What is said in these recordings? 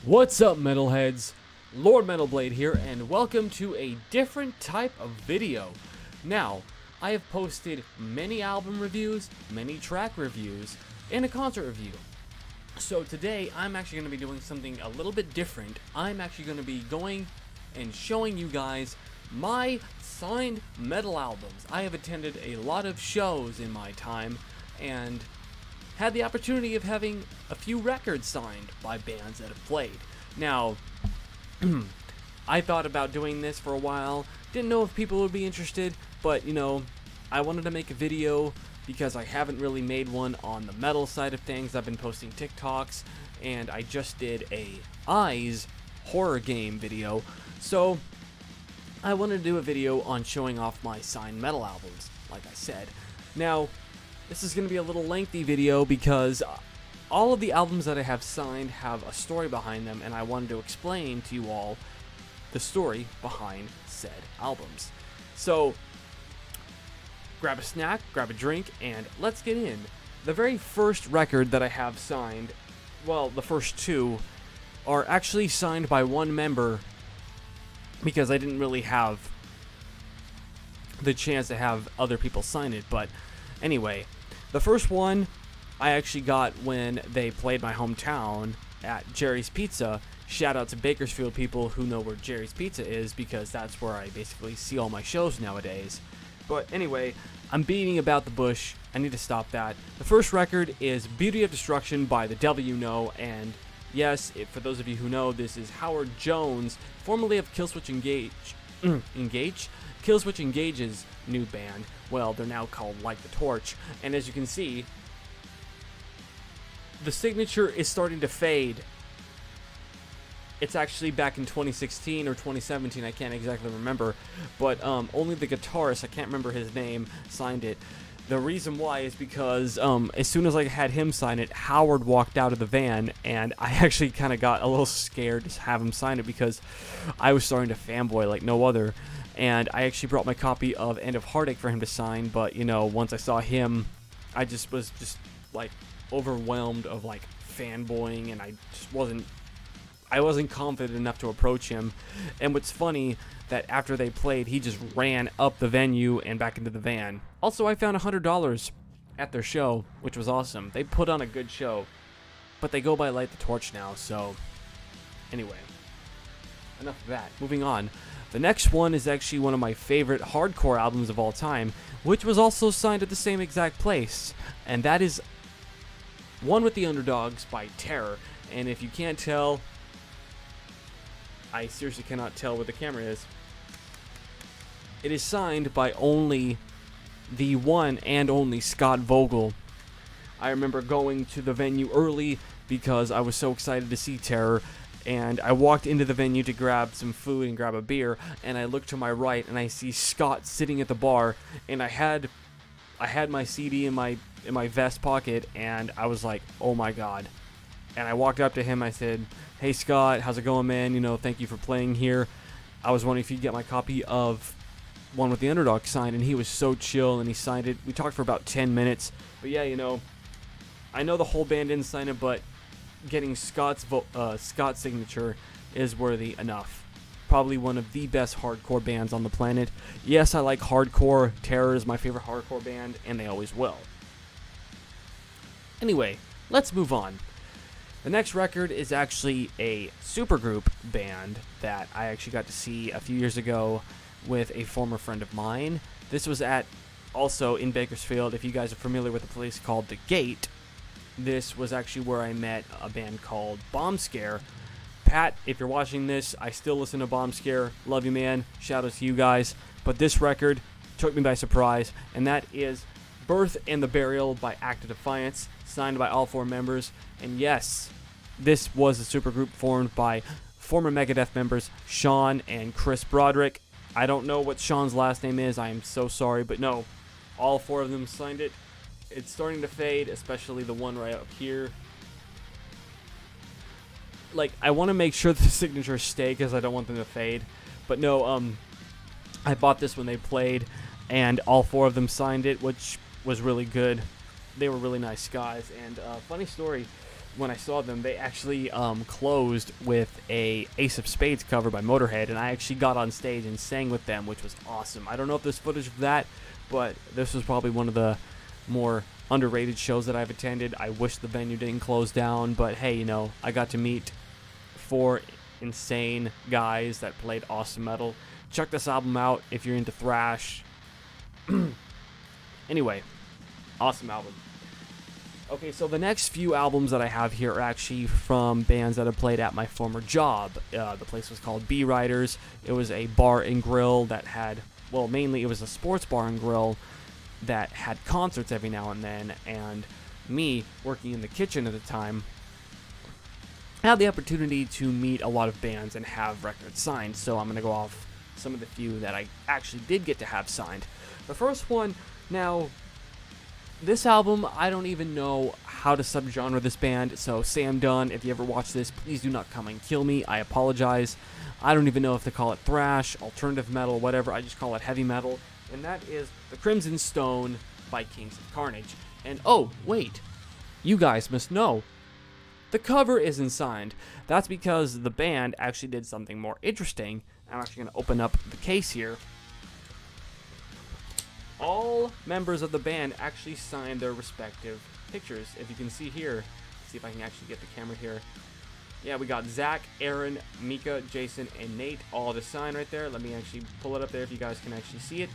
What's up, metalheads? Lord Metalblade here, and welcome to a different type of video. Now, I have posted many album reviews, many track reviews, and a concert review. So today, I'm actually going to be doing something a little bit different. I'm actually going to be going and showing you guys my signed metal albums. I have attended a lot of shows in my time, and had the opportunity of having a few records signed by bands that have played. Now, I thought about doing this for a while, didn't know if people would be interested, but you know, I wanted to make a video because I haven't really made one on the metal side of things. I've been posting TikToks, and I just did a Eyes horror game video, so I wanted to do a video on showing off my signed metal albums, like I said. Now, this is going to be a little lengthy video because all of the albums that I have signed have a story behind them, and I wanted to explain to you all the story behind said albums. So, grab a snack, grab a drink, and let's get in. The very first record that I have signed, well, the first two, are actually signed by one member because I didn't really have the chance to have other people sign it, but anyway. The first one I actually got when they played my hometown at Jerry's Pizza. Shout out to Bakersfield people who know where Jerry's Pizza is, because that's where I basically see all my shows nowadays. But anyway, I'm beating about the bush. I need to stop that. The first record is Beauty of Destruction by The Devil You Know, and yes, for those of you who know, this is Howard Jones, formerly of Killswitch Engage? Killswitch Engage's new band. Well, they're now called Light the Torch, and as you can see, the signature is starting to fade. It's actually back in 2016 or 2017, I can't exactly remember, but only the guitarist, I can't remember his name, signed it. The reason why is because as soon as I had him sign it, Howard walked out of the van, and I actually kind of got a little scared to have him sign it because I was starting to fanboy like no other. And I actually brought my copy of End of Heartache for him to sign, but you know, once I saw him, I just was like overwhelmed of like fanboying, and I wasn't confident enough to approach him. And what's funny, that after they played, he just ran up the venue and back into the van. Also, I found $100 at their show, which was awesome. They put on a good show, but they go by Light the Torch now, so anyway, enough of that. Moving on. The next one is actually one of my favorite hardcore albums of all time, which was also signed at the same exact place, and that is One with the Underdogs by Terror. And if you can't tell, I seriously cannot tell where the camera is. It is signed by only the one and only Scott Vogel. I remember going to the venue early because I was so excited to see Terror, and I walked into the venue to grab some food and grab a beer, and I look to my right and I see Scott sitting at the bar, and I had my CD in my vest pocket, and I was like, oh my god. And I walked up to him, I said, hey Scott, how's it going, man? You know, thank you for playing here. I was wondering if you'd get my copy of One with the Underdog signed, and he was so chill, and he signed it. We talked for about 10 minutes, but yeah, you know, I know the whole band didn't sign it, but getting Scott's signature is worthy enough. Probably one of the best hardcore bands on the planet. Yes, I like hardcore. Terror is my favorite hardcore band, and they always will. Anyway, let's move on. The next record is actually a supergroup band that I actually got to see a few years ago with a former friend of mine. This was also in Bakersfield. If you guys are familiar with a place called The Gate, this was actually where I met a band called Bomb Scare. Pat, if you're watching this, I still listen to Bomb Scare. Love you, man. Shout out to you guys. But this record took me by surprise, and that is Birth and the Burial by Act of Defiance, signed by all four members. And yes, this was a supergroup formed by former Megadeth members Sean and Chris Broderick. I don't know what Sean's last name is. I am so sorry, but no, all four of them signed it. It's starting to fade, especially the one right up here. Like, I want to make sure the signatures stay because I don't want them to fade. But no, I bought this when they played, and all four of them signed it, which was really good. They were really nice guys. And funny story, when I saw them, they actually closed with a Ace of Spades cover by Motorhead, and I actually got on stage and sang with them, which was awesome. I don't know if there's footage of that, but this was probably one of the more underrated shows that I've attended. I wish the venue didn't close down, but hey, you know, I got to meet 4 insane guys that played awesome metal. Check this album out if you're into thrash. Anyway, awesome album. Okay, so the next few albums that I have here are actually from bands that I played at my former job. The place was called B Riders. It was a bar and grill that had, well, mainly it was a sports bar and grill that had concerts every now and then, and me, working in the kitchen at the time, had the opportunity to meet a lot of bands and have records signed, so I'm going to go off some of the few that I actually did get to have signed. The first one, now, this album, I don't even know how to subgenre this band, so Sam Dunn, if you ever watch this, please do not come and kill me. I apologize. I don't even know if they call it thrash, alternative metal, whatever. I just call it heavy metal, and that is The Crimson Stone by Kings of Carnage. And oh, wait, you guys must know, the cover isn't signed. That's because the band actually did something more interesting. I'm actually going to open up the case here. All members of the band actually signed their respective pictures. If you can see here, let's see if I can actually get the camera here. Yeah, we got Zach, Aaron, Mika, Jason, and Nate all to sign right there. Let me actually pull it up there if you guys can actually see it.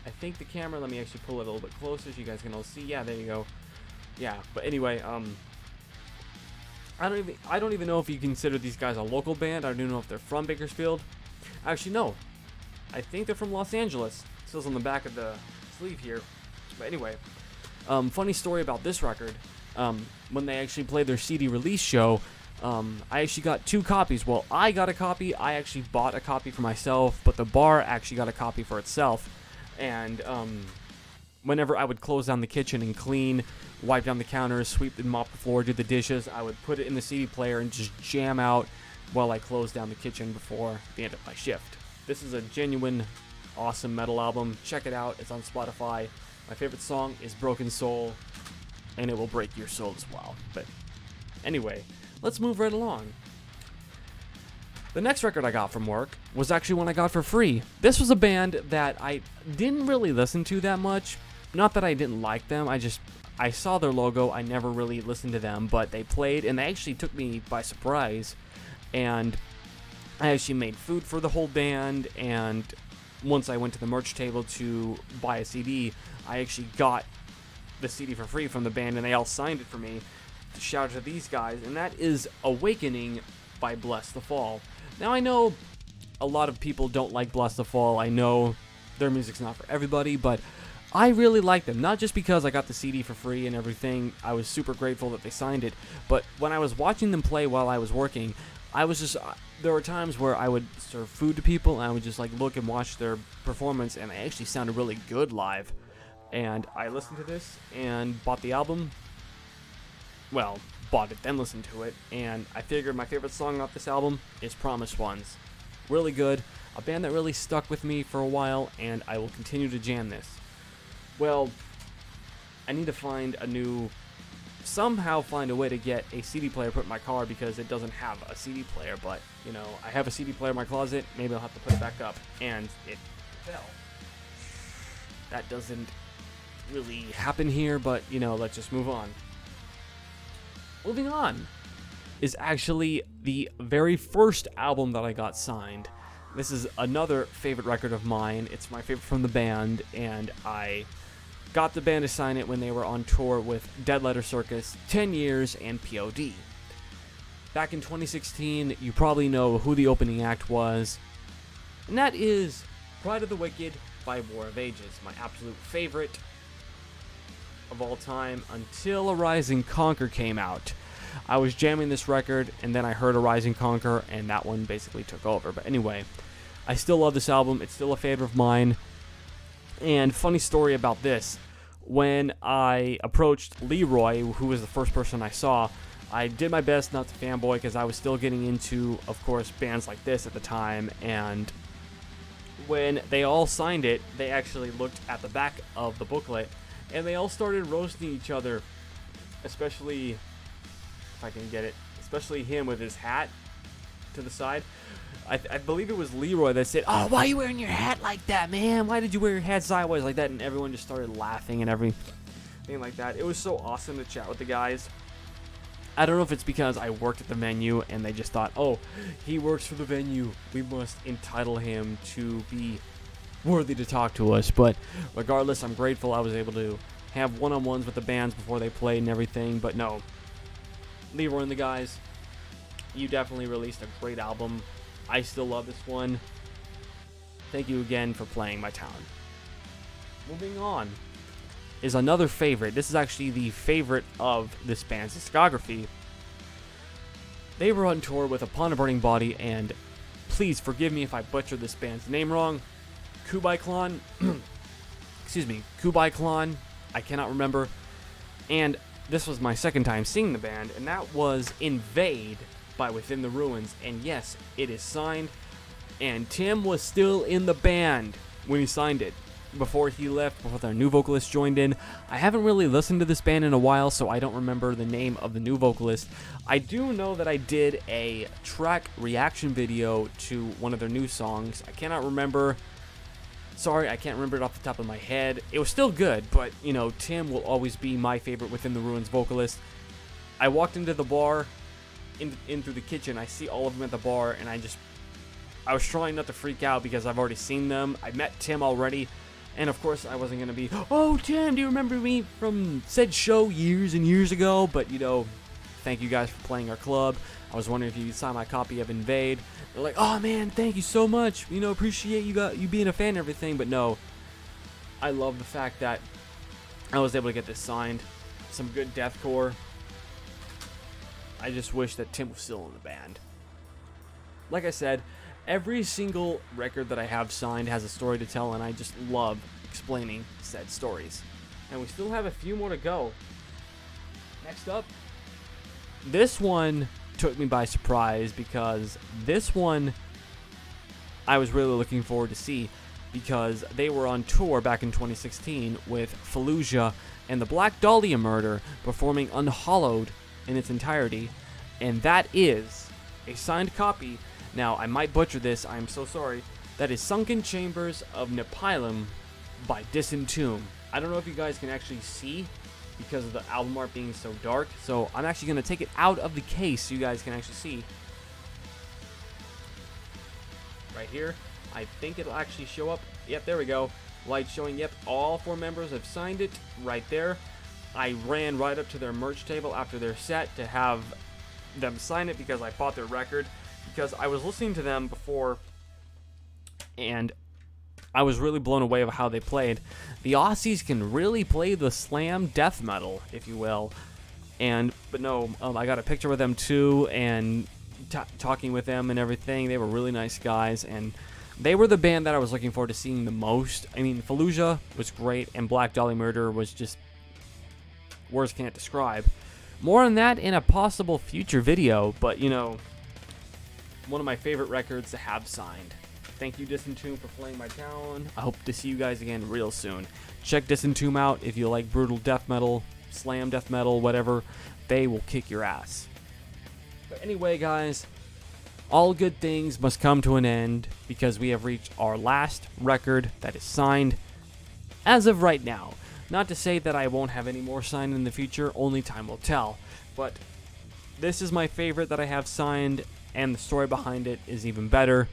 I think the camera, let me actually pull it a little bit closer so you guys can all see. Yeah, there you go. Yeah, but anyway, I don't even know if you consider these guys a local band. I don't even know if they're from Bakersfield. Actually, no. I think they're from Los Angeles. It says on the back of the sleeve here. But anyway, funny story about this record. When they actually played their CD release show, I actually got 2 copies. Well, I got a copy. I actually bought a copy for myself, but the bar actually got a copy for itself. And whenever I would close down the kitchen and clean, wipe down the counters, sweep and mop the floor, do the dishes, I would put it in the CD player and just jam out while I closed down the kitchen before the end of my shift. This is a genuine, awesome metal album. Check it out. It's on Spotify. My favorite song is Broken Soul, and it will break your soul as well. But anyway, let's move right along. The next record I got from work was actually one I got for free. This was a band that I didn't really listen to that much. Not that I didn't like them, I saw their logo, I never really listened to them, but they played, and they actually took me by surprise, and I actually made food for the whole band, and once I went to the merch table to buy a CD, I actually got the CD for free from the band, and they all signed it for me. Shout out to these guys, and that is Awakening by Bless the Fall. Now, I know a lot of people don't like Bless the Fall. I know their music's not for everybody, but I really like them. Not just because I got the CD for free and everything. I was super grateful that they signed it, but when I was watching them play while I was working, I was just, there were times where I would serve food to people, and I would just like look and watch their performance, and they actually sounded really good live. And I listened to this and bought the album. Well, bought it, then listened to it, and I figured my favorite song off this album is Promised Ones. Really good, a band that really stuck with me for a while, and I will continue to jam this. Well, I need to somehow find a way to get a CD player put in my car, because it doesn't have a CD player, but, you know, I have a CD player in my closet, maybe I'll have to put it back up, and it fell. That doesn't really happen here, but, you know, let's just move on. Moving on is actually the very first album that I got signed. This is another favorite record of mine. It's my favorite from the band, and I got the band to sign it when they were on tour with Dead Letter Circus, 10 Years, and POD. Back in 2016, you probably know who the opening act was, and that is Pride of the Wicked by War of Ages, my absolute favorite of all time until Arise and Conquer came out. I was jamming this record, and then I heard Arise and Conquer, and that one basically took over. But anyway, I still love this album. It's still a favorite of mine. And funny story about this, when I approached Leroy, who was the first person I saw, I did my best not to fanboy, because I was still getting into, of course, bands like this at the time, and when they all signed it, they actually looked at the back of the booklet, and they all started roasting each other especially if I can get it, especially him with his hat to the side. I believe it was Leroy that said, "Oh, why are you wearing your hat like that, man? Why did you wear your hat sideways like that?" And everyone just started laughing and everything like that. It was so awesome to chat with the guys. I don't know if it's because I worked at the venue and they just thought, "Oh, he works for the venue. We must entitle him to be worthy to talk to us." But regardless, I'm grateful I was able to have one-on-ones with the bands before they played and everything. But no, Leroy and the guys, you definitely released a great album. I still love this one. Thank you again for playing my town. Moving on is another favorite. This is actually the favorite of this band's discography. They were on tour with Upon a Burning Body, and please forgive me if I butcher this band's name wrong. Kublai Khan. Excuse me, Kublai Khan. I cannot remember. And this was my second time seeing the band, and that was Invade by Within the Ruins. And yes, it is signed, and Tim was still in the band when he signed it. Before he left, before their new vocalist joined in. I haven't really listened to this band in a while, so I don't remember the name of the new vocalist. I do know that I did a track reaction video to one of their new songs. I cannot remember. Sorry, I can't remember it off the top of my head. It was still good, but, you know, Tim will always be my favorite Within the Ruins vocalist. I walked into the bar, in through the kitchen. I see all of them at the bar, and I was trying not to freak out because I've already seen them. I met Tim already. And of course, I wasn't going to be, "Oh, Tim, do you remember me from said show years and years ago?" But, you know, thank you guys for playing our club. I was wondering if you could sign my copy of Invade. They're like, "Oh, man, thank you so much. You know, appreciate you being a fan and everything." But no, I love the fact that I was able to get this signed. Some good deathcore. I just wish that Tim was still in the band. Like I said, every single record that I have signed has a story to tell, and I just love explaining said stories. And we still have a few more to go. Next up, this one took me by surprise because this one I was really looking forward to see because they were on tour back in 2016 with Fallujah and the Black Dahlia Murder performing Unhallowed in its entirety, and that is a signed copy. Now, I might butcher this, I'm so sorry. That is Sunken Chambers of Nephilim by Disentomb. I don't know if you guys can actually see because of the album art being so dark, so I'm actually going to take it out of the case so you guys can actually see. Right here. I think it'll actually show up. Yep, there we go. Light showing, yep, all 4 members have signed it right there. I ran right up to their merch table after their set to have them sign it because I bought their record. Because I was listening to them before, and I was really blown away by how they played. The Aussies can really play the slam death metal, if you will. But no, I got a picture with them too, and talking with them and everything. They were really nice guys, and they were the band that I was looking forward to seeing the most. I mean, Fallujah was great, and Black Dahlia Murder was just words can't describe. More on that in a possible future video, but you know, one of my favorite records to have signed. Thank you, Disentomb, for playing my town. I hope to see you guys again real soon. Check Disentomb out if you like brutal death metal, slam death metal, whatever. They will kick your ass. But anyway, guys, all good things must come to an end because we have reached our last record that is signed as of right now. Not to say that I won't have any more signed in the future, only time will tell. But this is my favorite that I have signed, and the story behind it is even better.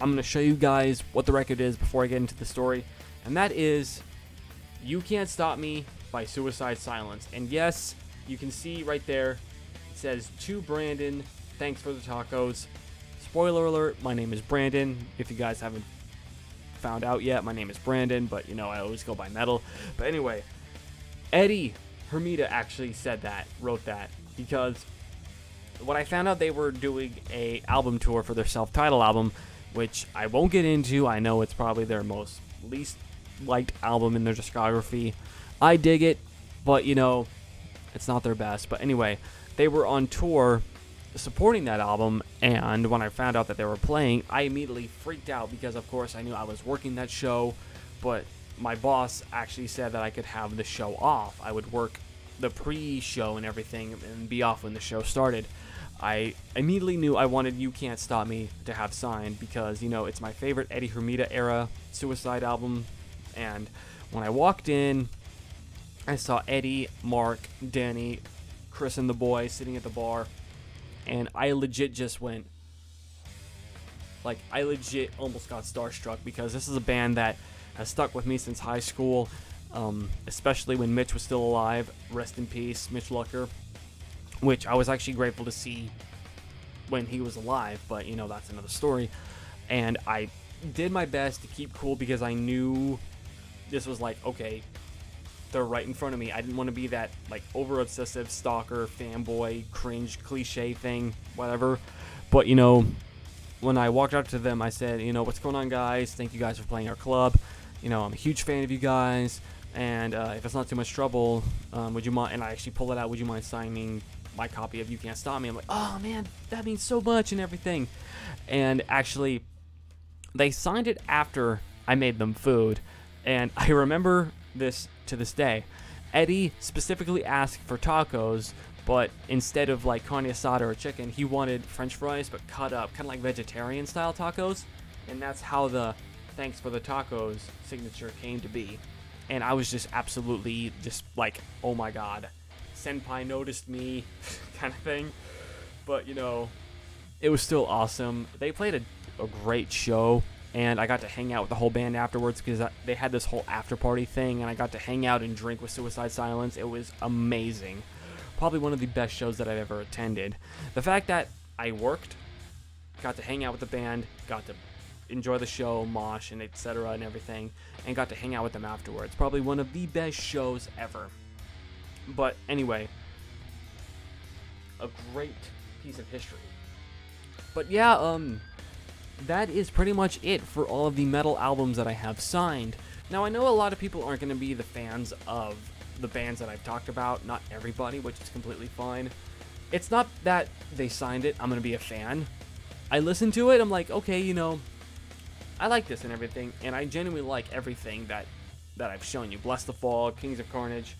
I'm going to show you guys what the record is before I get into the story, and that is You Can't Stop Me by Suicide Silence. And yes, you can see right there, it says, "To Brandon, thanks for the tacos." Spoiler alert, my name is Brandon. If you guys haven't found out yet, my name is Brandon, but you know, I always go by Metal. But anyway, Eddie Hermida actually said that, wrote that, because when I found out they were doing a album tour for their self-titled album, which I won't get into, I know it's probably their most least liked album in their discography. I dig it, but you know, it's not their best. But anyway, they were on tour supporting that album, and when I found out that they were playing, I immediately freaked out because of course I knew I was working that show, but my boss actually said that I could have the show off. I would work the pre-show and everything and be off when the show started, I immediately knew I wanted You Can't Stop Me to have signed because, you know, it's my favorite Eddie Hermida era Suicide album. And when I walked in, I saw Eddie, Mark, Danny, Chris and the boy sitting at the bar, and I legit just went, like, I legit almost got starstruck because this is a band that has stuck with me since high school, especially when Mitch was still alive. Rest in peace, Mitch Lucker, which I was actually grateful to see when he was alive, but, you know, that's another story. And I did my best to keep cool because I knew this was like, okay, they're right in front of me. I didn't want to be that, like, over-obsessive stalker, fanboy, cringe, cliche thing, whatever. But, you know, when I walked up to them, I said, you know, what's going on, guys? Thank you guys for playing our club. You know, I'm a huge fan of you guys. And if it's not too much trouble, would you mind, and I actually pulled it out, would you mind signing my copy of You Can't Stop Me? I'm like, oh, man, that means so much and everything. And actually, they signed it after I made them food. And I remember this to this day. Eddie specifically asked for tacos, but instead of like carne asada or chicken, he wanted french fries, but cut up, kind of like vegetarian style tacos. And that's how the thanks for the tacos signature came to be. And I was just absolutely just like, oh my god, Senpai noticed me kind of thing. But, you know, it was still awesome. They played a great show. And I got to hang out with the whole band afterwards because they had this whole after party thing, and I got to hang out and drink with Suicide Silence. It was amazing. Probably one of the best shows that I've ever attended. The fact that I worked, got to hang out with the band, got to enjoy the show, mosh, and etc. and everything, and got to hang out with them afterwards. Probably one of the best shows ever. But anyway, a great piece of history. But yeah, that is pretty much it for all of the metal albums that I have signed. Now, I know a lot of people aren't going to be the fans of the bands that I've talked about. Not everybody, which is completely fine. It's not that they signed it, I'm going to be a fan. I listen to it, I'm like, okay, you know, I like this and everything, and I genuinely like everything that I've shown you. Bless the Fall, Kings of Carnage,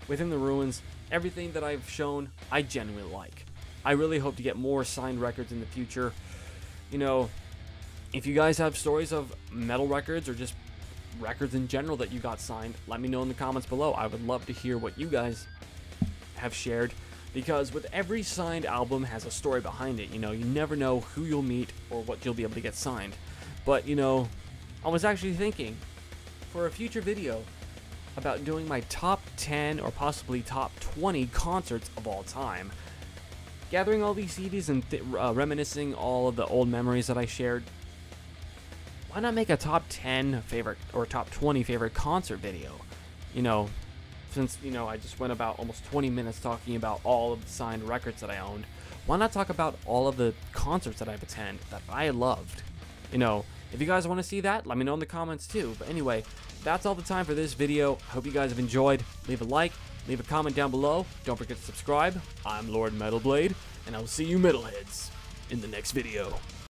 Within the Ruins, everything that I've shown, I genuinely like. I really hope to get more signed records in the future. You know, if you guys have stories of metal records or just records in general that you got signed, let me know in the comments below. I would love to hear what you guys have shared, because with every signed album has a story behind it. You know, you never know who you'll meet or what you'll be able to get signed. But, you know, I was actually thinking for a future video about doing my top 10 or possibly top 20 concerts of all time. Gathering all these CDs and reminiscing all of the old memories that I shared. Why not make a top 10 favorite or top 20 favorite concert video? You know, since, you know, I just went about almost 20 minutes talking about all of the signed records that I owned, why not talk about all of the concerts that I've attended that I loved? You know, if you guys want to see that, let me know in the comments too. But anyway, that's all the time for this video. I hope you guys have enjoyed. Leave a like, leave a comment down below. Don't forget to subscribe. I'm Lord Metal Blade, and I will see you metalheads in the next video.